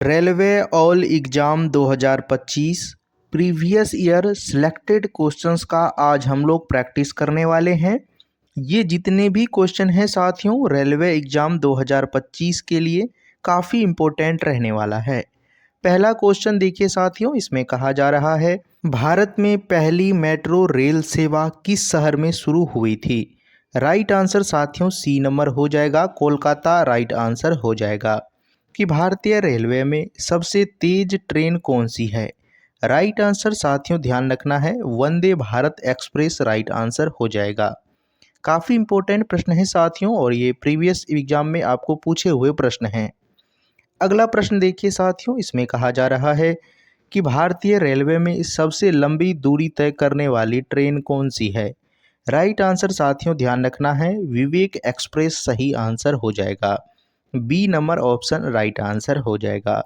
Railway all exam 2025 previous year selected questions का आज हम लोग प्रैक्टिस करने वाले हैं। ये जितने भी क्वेश्चन हैं साथियों रेलवे एग्ज़ाम 2025 के लिए काफ़ी इम्पोर्टेंट रहने वाला है। पहला क्वेश्चन देखिए साथियों, इसमें कहा जा रहा है भारत में पहली मेट्रो रेल सेवा किस शहर में शुरू हुई थी। राइट आंसर साथियों सी नंबर हो जाएगा, कोलकाता राइट आंसर हो जाएगा। कि भारतीय रेलवे में सबसे तेज ट्रेन कौन सी है। राइट आंसर साथियों ध्यान रखना है, Vande Bharat express right answer हो जाएगा। काफ़ी इंपॉर्टेंट प्रश्न है साथियों और ये प्रीवियस एग्जाम में आपको पूछे हुए प्रश्न हैं। अगला प्रश्न देखिए साथियों, इसमें कहा जा रहा है कि भारतीय रेलवे में सबसे लंबी दूरी तय करने वाली ट्रेन कौन सी है। राइट आंसर साथियों ध्यान रखना है, विवेक एक्सप्रेस सही आंसर हो जाएगा। B number option right answer हो जाएगा।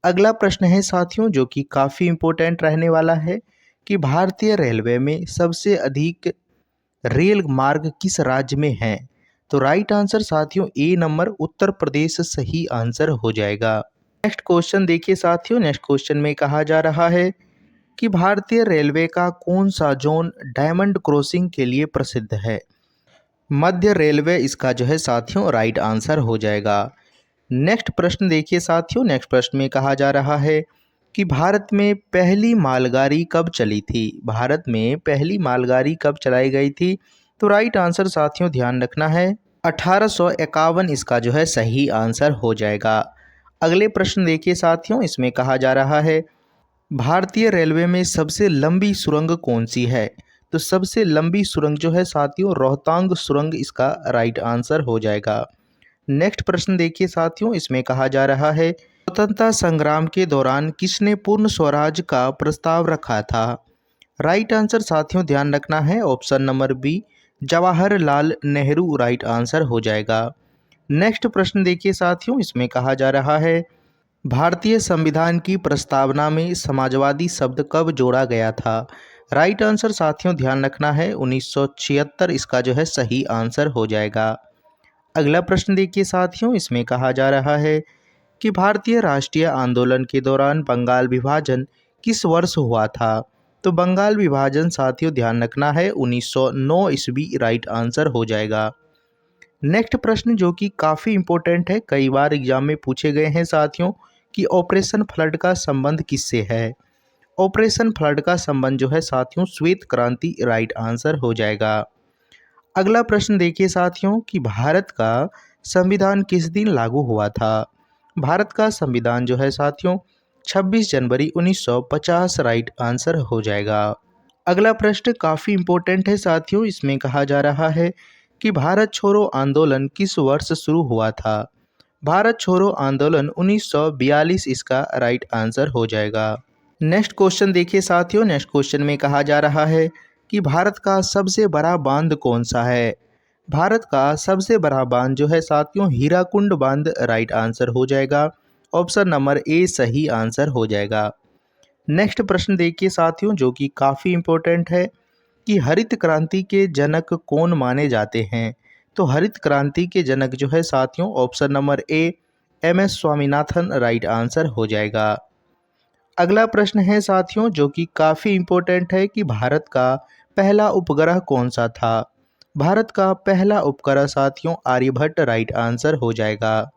अगला प्रश्न है साथियों जो कि काफ़ी इम्पोर्टेंट रहने वाला है कि भारतीय रेलवे में सबसे अधिक रेल मार्ग किस राज्य में हैं। तो राइट आंसर साथियों ए नंबर उत्तर प्रदेश सही आंसर हो जाएगा। नेक्स्ट क्वेश्चन देखिए साथियों, नेक्स्ट क्वेश्चन में कहा जा रहा है कि भारतीय रेलवे का कौन सा जोन डायमंड क्रॉसिंग के लिए प्रसिद्ध है। मध्य रेलवे इसका जो है साथियों राइट आंसर हो जाएगा। नेक्स्ट प्रश्न देखिए साथियों, नेक्स्ट प्रश्न में कहा जा रहा है कि भारत में पहली मालगाड़ी कब चली थी। भारत में पहली मालगाड़ी कब चलाई गई थी। तो राइट आंसर साथियों ध्यान रखना है 1851 इसका जो है सही आंसर हो जाएगा। अगले प्रश्न देखिए साथियों, इसमें कहा जा रहा है भारतीय रेलवे में सबसे लंबी सुरंग कौन सी है। तो सबसे लंबी सुरंग जो है साथियों रोहतांग सुरंग इसका राइट आंसर हो जाएगा। नेक्स्ट प्रश्न देखिए साथियों, इसमें कहा जा रहा है स्वतंत्रता संग्राम के दौरान किसने पूर्ण स्वराज का प्रस्ताव रखा था। राइट आंसर साथियों ध्यान रखना है option number B Jawaharlal Nehru right answer हो जाएगा। नेक्स्ट प्रश्न देखिए साथियों, इसमें कहा जा रहा है भारतीय संविधान की प्रस्तावना में समाजवादी शब्द कब जोड़ा गया था। राइट आंसर साथियों ध्यान रखना है 1976 इसका जो है सही आंसर हो जाएगा। अगला प्रश्न देखिए साथियों, इसमें कहा जा रहा है कि भारतीय राष्ट्रीय आंदोलन के दौरान बंगाल विभाजन किस वर्ष हुआ था। तो बंगाल विभाजन साथियों ध्यान रखना है 1909 ईस्वी राइट आंसर हो जाएगा। नेक्स्ट प्रश्न जो कि काफ़ी इंपॉर्टेंट है, कई बार एग्जाम में पूछे गए हैं साथियों कि ऑपरेशन फ्लड का संबंध किससे है। ऑपरेशन फ्लड का संबंध जो है साथियों श्वेत क्रांति राइट आंसर हो जाएगा। अगला प्रश्न देखिए साथियों कि भारत का संविधान किस दिन लागू हुआ था। भारत का संविधान जो है साथियों 26 जनवरी 1950 राइट आंसर हो जाएगा। अगला प्रश्न काफ़ी इंपॉर्टेंट है साथियों, इसमें कहा जा रहा है कि भारत छोड़ो आंदोलन किस वर्ष शुरू हुआ था। भारत छोड़ो आंदोलन 1942 इसका राइट आंसर हो जाएगा। नेक्स्ट क्वेश्चन देखिए साथियों, नेक्स्ट क्वेश्चन में कहा जा रहा है कि भारत का सबसे बड़ा बांध कौन सा है। भारत का सबसे बड़ा बांध जो है साथियों हीराकुंड बांध राइट आंसर हो जाएगा। ऑप्शन नंबर ए सही आंसर हो जाएगा। नेक्स्ट प्रश्न देखिए साथियों जो कि काफ़ी इम्पोर्टेंट है कि हरित क्रांति के जनक कौन माने जाते हैं। तो हरित क्रांति के जनक जो है साथियों option number A M S Swaminathan right answer हो जाएगा। अगला प्रश्न है साथियों जो कि काफ़ी इम्पोर्टेंट है कि भारत का पहला उपग्रह कौन सा था। भारत का पहला उपग्रह साथियों आर्यभट्ट राइट आंसर हो जाएगा।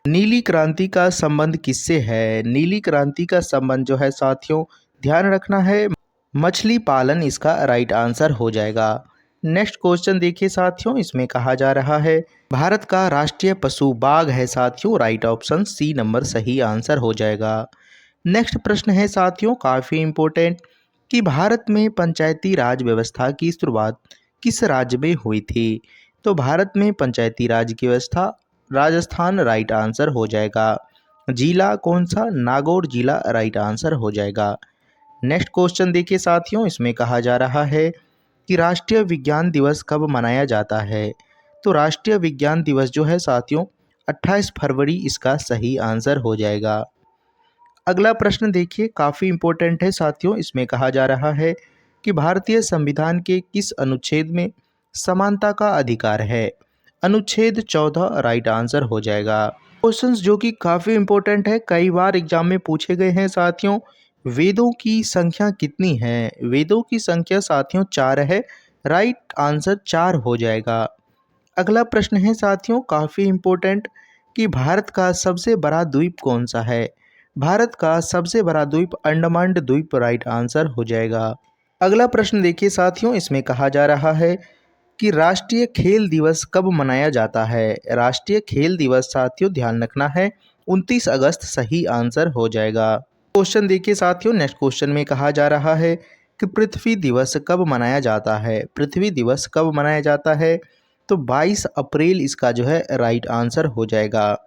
नीली क्रांति का संबंध किससे है। नीली क्रांति का संबंध जो है साथियों ध्यान रखना है मछली पालन इसका राइट आंसर हो जाएगा। नेक्स्ट क्वेश्चन देखिए साथियों, इसमें कहा जा रहा है भारत का राष्ट्रीय पशु बाघ है साथियों राइट ऑप्शन सी नंबर सही आंसर हो जाएगा। नेक्स्ट प्रश्न है साथियों काफ़ी इम्पोर्टेंट कि भारत में पंचायती राज व्यवस्था की शुरुआत किस राज्य में हुई थी। तो भारत में पंचायती राज की व्यवस्था राजस्थान राइट आंसर हो जाएगा। जिला कौन सा, नागौर जिला राइट आंसर हो जाएगा। नेक्स्ट क्वेश्चन देखिए साथियों, इसमें कहा जा रहा है कि राष्ट्रीय विज्ञान दिवस कब मनाया जाता है। तो राष्ट्रीय विज्ञान दिवस जो है साथियों 28 फरवरी इसका सही आंसर हो जाएगा। अगला प्रश्न देखिए काफ़ी इम्पोर्टेंट है साथियों, इसमें कहा जा रहा है कि भारतीय संविधान के किस अनुच्छेद में समानता का अधिकार है। अनुच्छेद 14 राइट आंसर हो जाएगा। क्वेश्चंस जो कि काफ़ी इंपॉर्टेंट है, कई बार एग्जाम में पूछे गए हैं साथियों। वेदों की संख्या कितनी है? वेदों की संख्या साथियों 4 है। राइट आंसर 4 हो जाएगा। अगला प्रश्न है साथियों काफ़ी इंपॉर्टेंट कि भारत का सबसे बड़ा द्वीप कौन सा है? भारत का सबसे बड़ा द्वीप अंडमान द्वीप राइट आंसर हो जाएगा। अगला प्रश्न देखिए साथियों, इसमें कहा जा रहा है कि राष्ट्रीय खेल दिवस कब मनाया जाता है? राष्ट्रीय खेल दिवस साथियों ध्यान रखना है 29 अगस्त सही आंसर हो जाएगा। क्वेश्चन देखिए साथियों, नेक्स्ट क्वेश्चन में कहा जा रहा है कि पृथ्वी दिवस कब मनाया जाता है? पृथ्वी दिवस कब मनाया जाता है? तो 22 अप्रैल इसका जो है राइट आंसर हो जाएगा।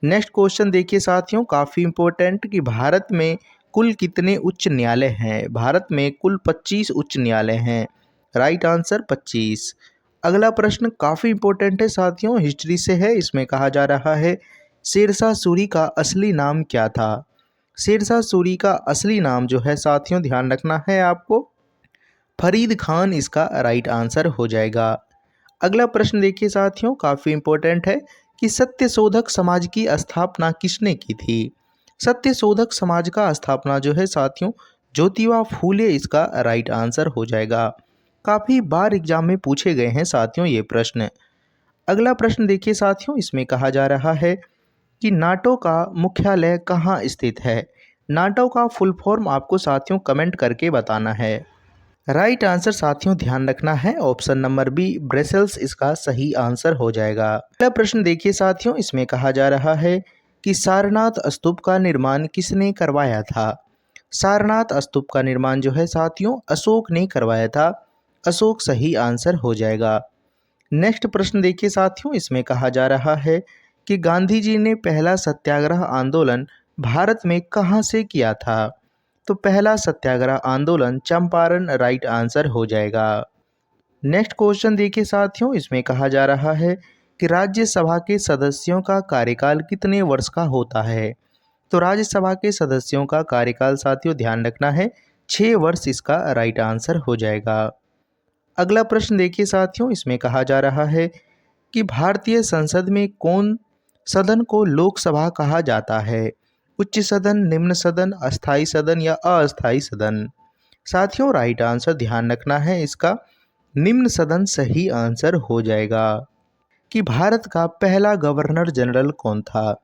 नेक्स्ट क्वेश्चन देखिए साथियों, काफ़ी इंपॉर्टेंट कि भारत में कुल कितने उच्च न्यायालय हैं? भारत में कुल 25 उच्च न्यायालय हैं। Right answer 25। अगला प्रश्न काफ़ी इंपॉर्टेंट है साथियों, हिस्ट्री से है। इसमें कहा जा रहा है शेरशाह सूरी का असली नाम क्या था? शेरशाह सूरी का असली नाम जो है साथियों ध्यान रखना है आपको, फरीद खान इसका राइट आंसर हो जाएगा। अगला प्रश्न देखिए साथियों, काफ़ी इंपॉर्टेंट है कि सत्यशोधक समाज की स्थापना किसने की थी? सत्यशोधक समाज का स्थापना जो है साथियों ज्योतिबा फूले इसका राइट आंसर हो जाएगा। काफ़ी बार एग्जाम में पूछे गए हैं साथियों ये प्रश्न। अगला प्रश्न देखिए साथियों, इसमें कहा जा रहा है कि नाटो का मुख्यालय कहाँ स्थित है? नाटो का फुल फॉर्म आपको साथियों कमेंट करके बताना है। राइट आंसर साथियों ध्यान रखना है ऑप्शन नंबर बी ब्रसेल्स इसका सही आंसर हो जाएगा। अगला प्रश्न देखिए साथियों, इसमें कहा जा रहा है कि सारनाथ स्तूप का निर्माण किसने करवाया था? सारनाथ स्तूप का निर्माण जो है साथियों अशोक ने करवाया था। अशोक सही आंसर हो जाएगा। नेक्स्ट प्रश्न देखिए साथियों, इसमें कहा जा रहा है कि गांधी जी ने पहला सत्याग्रह आंदोलन भारत में कहाँ से किया था? तो पहला सत्याग्रह आंदोलन चंपारण राइट आंसर हो जाएगा। नेक्स्ट क्वेश्चन देखिए साथियों, इसमें कहा जा रहा है कि राज्यसभा के सदस्यों का कार्यकाल कितने वर्ष का होता है? तो राज्यसभा के सदस्यों का कार्यकाल साथियों ध्यान रखना है 6 वर्ष इसका राइट आंसर हो जाएगा। अगला प्रश्न देखिए साथियों, इसमें कहा जा रहा है कि भारतीय संसद में कौन सदन को लोकसभा कहा जाता है? उच्च सदन, निम्न सदन, अस्थाई सदन या अस्थाई सदन? साथियों राइट आंसर ध्यान रखना है इसका निम्न सदन सही आंसर हो जाएगा। कि भारत का पहला गवर्नर जनरल कौन था?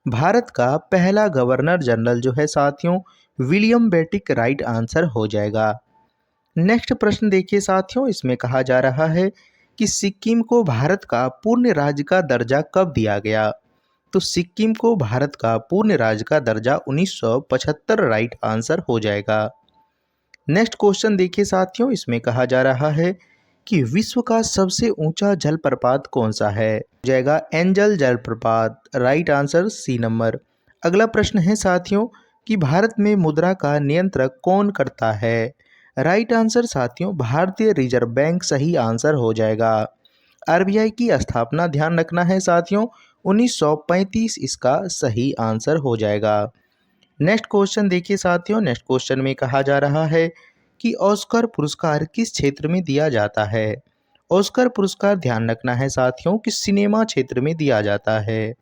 भारत का पहला गवर्नर जनरल जो है साथियों विलियम बेंटिक राइट आंसर हो जाएगा। नेक्स्ट प्रश्न देखिए साथियों, इसमें कहा जा रहा है कि सिक्किम को भारत का पूर्ण राज्य का दर्जा कब दिया गया? तो सिक्किम को भारत का पूर्ण राज्य का दर्जा 1975 राइट आंसर हो जाएगा। नेक्स्ट क्वेश्चन देखिए साथियों, इसमें कहा जा रहा है कि विश्व का सबसे ऊंचा जलप्रपात कौन सा है? हो जाएगा एंजल जलप्रपात राइट आंसर सी नंबर। अगला प्रश्न है साथियों कि भारत में मुद्रा का नियंत्रण कौन करता है? राइट आंसर साथियों भारतीय रिजर्व बैंक सही आंसर हो जाएगा। आरबीआई की स्थापना ध्यान रखना है साथियों 1935 इसका सही आंसर हो जाएगा। नेक्स्ट क्वेश्चन देखिए साथियों, नेक्स्ट क्वेश्चन में कहा जा रहा है कि ऑस्कर पुरस्कार किस क्षेत्र में दिया जाता है? ऑस्कर पुरस्कार ध्यान रखना है साथियों कि सिनेमा क्षेत्र में दिया जाता है।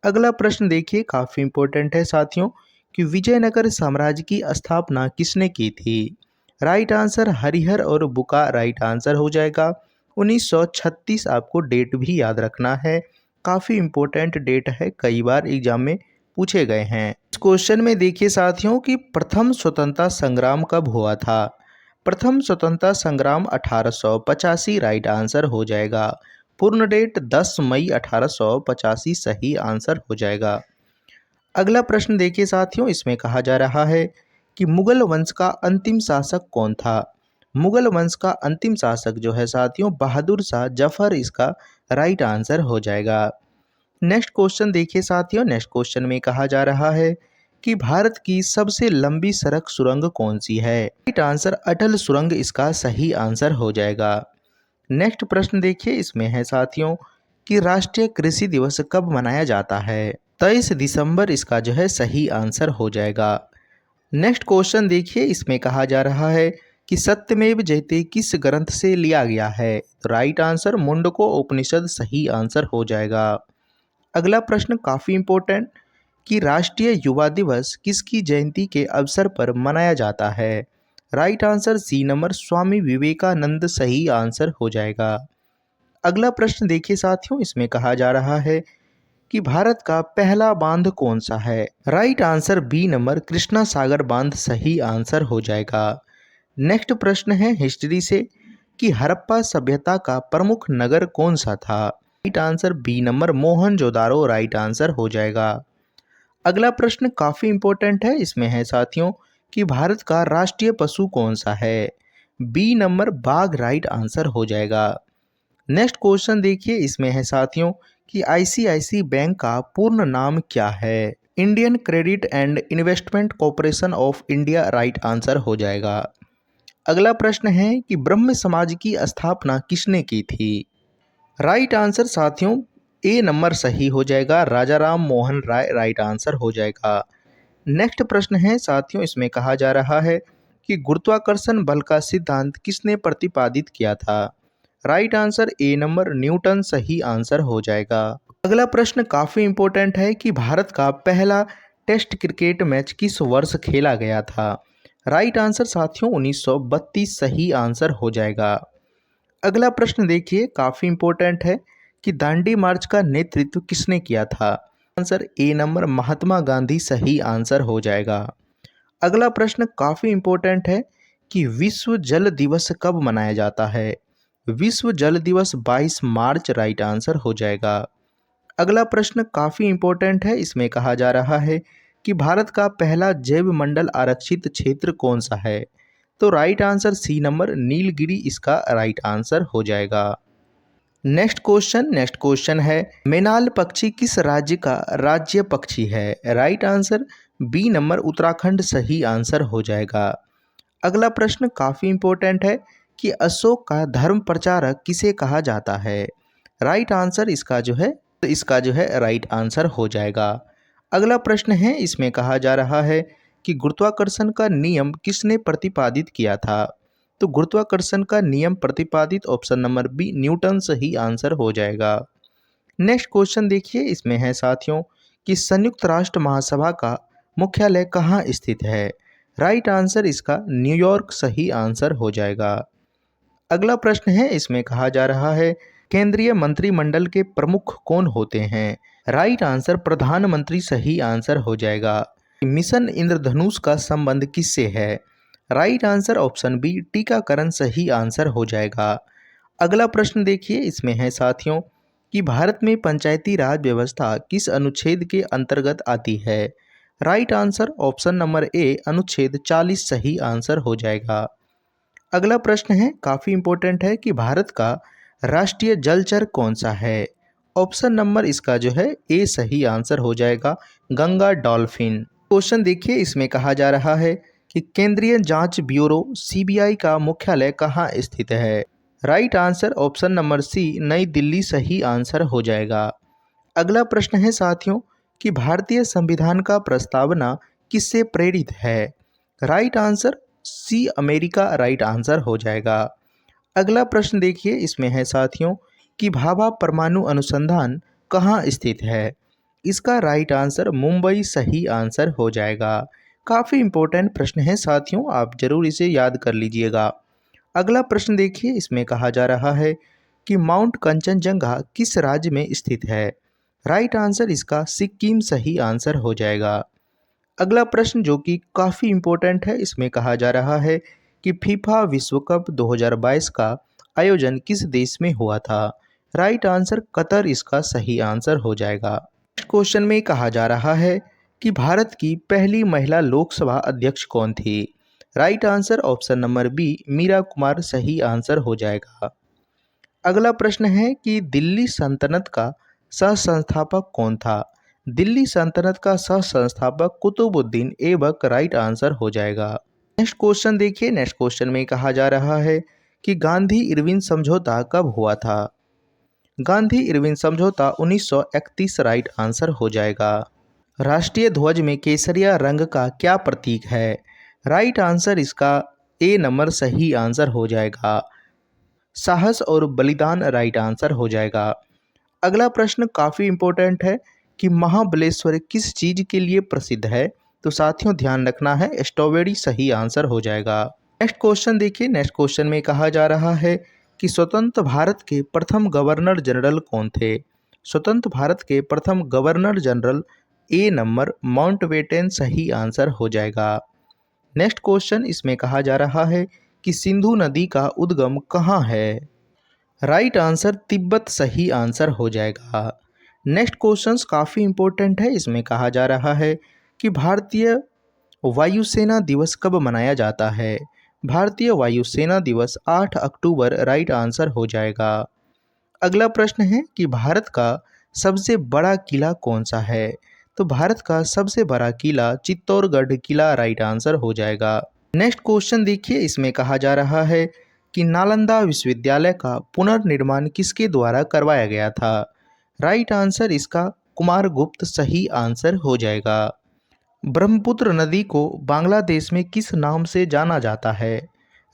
अगला प्रश्न देखिए काफ़ी इंपॉर्टेंट है साथियों कि विजयनगर साम्राज्य की स्थापना किसने की थी? राइट आंसर हरिहर और बुका राइट आंसर हो जाएगा। 1936 आपको डेट भी याद रखना है, काफ़ी इंपॉर्टेंट डेट है, कई बार एग्जाम में पूछे गए हैं। इस क्वेश्चन में देखिए साथियों कि प्रथम स्वतंत्रता संग्राम कब हुआ था? प्रथम स्वतंत्रता संग्राम 1885 राइट आंसर हो जाएगा। पूर्ण डेट 10 मई 1885 सही आंसर हो जाएगा। अगला प्रश्न देखिए साथियों, इसमें कहा जा रहा है कि मुगल वंश का अंतिम शासक कौन था? मुगल वंश का अंतिम शासक जो है साथियों बहादुर शाह जफर इसका राइट आंसर हो जाएगा। नेक्स्ट क्वेश्चन देखिए साथियों, नेक्स्ट क्वेश्चन में कहा जा रहा है कि भारत की सबसे लंबी सड़क सुरंग कौन सी है? राइट आंसर अटल सुरंग इसका सही आंसर हो जाएगा। नेक्स्ट प्रश्न देखिए, इसमें है साथियों कि राष्ट्रीय कृषि दिवस कब मनाया जाता है? 23 दिसंबर इसका जो है सही आंसर हो जाएगा। नेक्स्ट क्वेश्चन देखिए, इसमें कहा जा रहा है कि सत्यमेव जयते किस ग्रंथ से लिया गया है? तो राइट आंसर मुंडको उपनिषद सही आंसर हो जाएगा। अगला प्रश्न काफ़ी इम्पोर्टेंट कि राष्ट्रीय युवा दिवस किसकी जयंती के अवसर पर मनाया जाता है। Right answer C number Swami Vivekananda सही आंसर हो जाएगा। अगला प्रश्न देखिए साथियों, इसमें कहा जा रहा है कि भारत का पहला बांध कौन सा है। Right answer B number Krishna Sagar बांध सही आंसर हो जाएगा। नेक्स्ट प्रश्न है हिस्ट्री से कि हड़प्पा सभ्यता का प्रमुख नगर कौन सा था। Right answer B number Mohenjodaro right answer हो जाएगा। अगला प्रश्न काफ़ी इंपॉर्टेंट है, इसमें है साथियों कि भारत का राष्ट्रीय पशु कौन सा है। बी नंबर बाघ राइट आंसर हो जाएगा। नेक्स्ट क्वेश्चन देखिए, इसमें है साथियों कि आईसीआईसी बैंक का पूर्ण नाम क्या है। Indian credit and investment corporation of India right answer हो जाएगा। अगला प्रश्न है कि ब्रह्म समाज की स्थापना किसने की थी। राइट आंसर साथियों ए नंबर सही हो जाएगा, राजा राम मोहन राय राइट आंसर हो जाएगा। नेक्स्ट प्रश्न है साथियों, इसमें कहा जा रहा है कि गुरुत्वाकर्षण बल का सिद्धांत किसने प्रतिपादित किया था। Right answer A number Newton सही आंसर हो जाएगा। अगला प्रश्न काफ़ी इंपॉर्टेंट है कि भारत का पहला टेस्ट क्रिकेट मैच किस वर्ष खेला गया था। राइट आंसर साथियों 1932 सही आंसर हो जाएगा। अगला प्रश्न देखिए काफ़ी इंपॉर्टेंट है कि दांडी मार्च का नेतृत्व किसने किया था। Answer A number Mahatma Gandhi सही आंसर हो जाएगा। अगला प्रश्न काफ़ी इंपॉर्टेंट है कि विश्व जल दिवस कब मनाया जाता है। विश्व जल दिवस 22 मार्च राइट आंसर हो जाएगा। अगला प्रश्न काफ़ी इंपॉर्टेंट है, इसमें कहा जा रहा है कि भारत का पहला जैव मंडल आरक्षित क्षेत्र कौन सा है। तो right answer C number Nilgiri इसका राइट आंसर हो जाएगा। नेक्स्ट क्वेश्चन है मेनाल पक्षी किस राज्य का राज्य पक्षी है। Right answer B number Uttarakhand सही आंसर हो जाएगा। अगला प्रश्न काफ़ी इंपॉर्टेंट है कि अशोक का धर्म प्रचारक किसे कहा जाता है। राइट आंसर इसका जो है राइट आंसर हो जाएगा। अगला प्रश्न है, इसमें कहा जा रहा है कि गुरुत्वाकर्षण का नियम किसने प्रतिपादित किया था। तो गुरुत्वाकर्षण का नियम प्रतिपादित ऑप्शन नंबर बी न्यूटन सही आंसर हो जाएगा। नेक्स्ट क्वेश्चन देखिए, इसमें है साथियों कि संयुक्त राष्ट्र महासभा का मुख्यालय कहाँ स्थित है। राइट आंसर इसका न्यूयॉर्क सही आंसर हो जाएगा। अगला प्रश्न है, इसमें कहा जा रहा है केंद्रीय मंत्रिमंडल के प्रमुख कौन होते हैं। राइट आंसर प्रधानमंत्री सही आंसर हो जाएगा। मिशन इंद्रधनुष का संबंध किससे है। राइट आंसर ऑप्शन बी टीकाकरण सही आंसर हो जाएगा। अगला प्रश्न देखिए, इसमें है साथियों कि भारत में पंचायती राज व्यवस्था किस अनुच्छेद के अंतर्गत आती है। राइट आंसर ऑप्शन नंबर ए अनुच्छेद 40 सही आंसर हो जाएगा। अगला प्रश्न है काफ़ी इंपॉर्टेंट है कि भारत का राष्ट्रीय जलचर कौन सा है। ऑप्शन नंबर इसका जो है ए सही आंसर हो जाएगा, गंगा डॉल्फिन। क्वेश्चन देखिए, इसमें कहा जा रहा है कि केंद्रीय जांच ब्यूरो सीबीआई का मुख्यालय कहाँ स्थित है। Right answer option number C New Delhi सही आंसर हो जाएगा। अगला प्रश्न है साथियों कि भारतीय संविधान का प्रस्तावना किससे प्रेरित है। Right answer C America right answer हो जाएगा। अगला प्रश्न देखिए, इसमें है साथियों कि भाभा परमाणु अनुसंधान कहाँ स्थित है। इसका राइट आंसर मुंबई सही आंसर हो जाएगा। काफ़ी इंपॉर्टेंट प्रश्न है साथियों, आप जरूर इसे याद कर लीजिएगा। अगला प्रश्न देखिए, इसमें कहा जा रहा है कि माउंट कंचनजंगा किस राज्य में स्थित है। राइट आंसर इसका सिक्किम सही आंसर हो जाएगा। अगला प्रश्न जो कि काफ़ी इंपॉर्टेंट है, इसमें कहा जा रहा है कि फीफा विश्व कप 2022 का आयोजन किस देश में हुआ था। राइट आंसर कतर इसका सही आंसर हो जाएगा। नेक्स्ट क्वेश्चन में कहा जा रहा है कि भारत की पहली महिला लोकसभा अध्यक्ष कौन थी। Right answer option number B Meera Kumar सही आंसर हो जाएगा। अगला प्रश्न है कि दिल्ली सल्तनत का सह संस्थापक कौन था। दिल्ली सल्तनत का सह संस्थापक कुतुबुद्दीन ऐबक राइट आंसर हो जाएगा। नेक्स्ट क्वेश्चन देखिए, नेक्स्ट क्वेश्चन में कहा जा रहा है कि गांधी इरविन समझौता कब हुआ था। गांधी इरविन समझौता 1931 राइट आंसर हो जाएगा। राष्ट्रीय ध्वज में केसरिया रंग का क्या प्रतीक है। राइट आंसर इसका ए नंबर सही आंसर हो जाएगा, साहस और बलिदान राइट आंसर हो जाएगा। अगला प्रश्न काफ़ी इम्पोर्टेंट है कि महाबलेश्वर किस चीज़ के लिए प्रसिद्ध है। तो साथियों ध्यान रखना है, स्ट्रॉबेरी सही आंसर हो जाएगा। नेक्स्ट क्वेश्चन देखिए, नेक्स्ट क्वेश्चन में कहा जा रहा है कि स्वतंत्र भारत के प्रथम गवर्नर जनरल कौन थे। स्वतंत्र भारत के प्रथम governor general A number Mountbatten सही आंसर हो जाएगा। नेक्स्ट क्वेश्चन इसमें कहा जा रहा है कि सिंधु नदी का उद्गम कहाँ है। राइट आंसर तिब्बत सही आंसर हो जाएगा। नेक्स्ट क्वेश्चन काफ़ी इंपॉर्टेंट है, इसमें कहा जा रहा है कि भारतीय वायुसेना दिवस कब मनाया जाता है। भारतीय वायुसेना दिवस 8 अक्टूबर राइट आंसर हो जाएगा। अगला प्रश्न है कि भारत का सबसे बड़ा किला कौन सा है। तो भारत का सबसे बड़ा किला चित्तौड़गढ़ किला राइट आंसर हो जाएगा। नेक्स्ट क्वेश्चन देखिए, इसमें कहा जा रहा है कि नालंदा विश्वविद्यालय का पुनर्निर्माण किसके द्वारा करवाया गया था। राइट आंसर इसका कुमारगुप्त सही आंसर हो जाएगा। ब्रह्मपुत्र नदी को बांग्लादेश में किस नाम से जाना जाता है।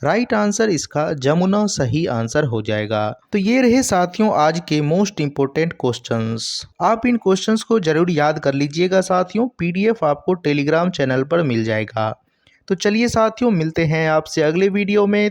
राइट आंसर इसका जमुना सही आंसर हो जाएगा। तो ये रहे साथियों आज के मोस्ट इम्पोर्टेंट क्वेश्चंस। आप इन क्वेश्चंस को जरूर याद कर लीजिएगा साथियों, पीडीएफ आपको टेलीग्राम चैनल पर मिल जाएगा। तो चलिए साथियों, मिलते हैं आपसे अगले वीडियो में।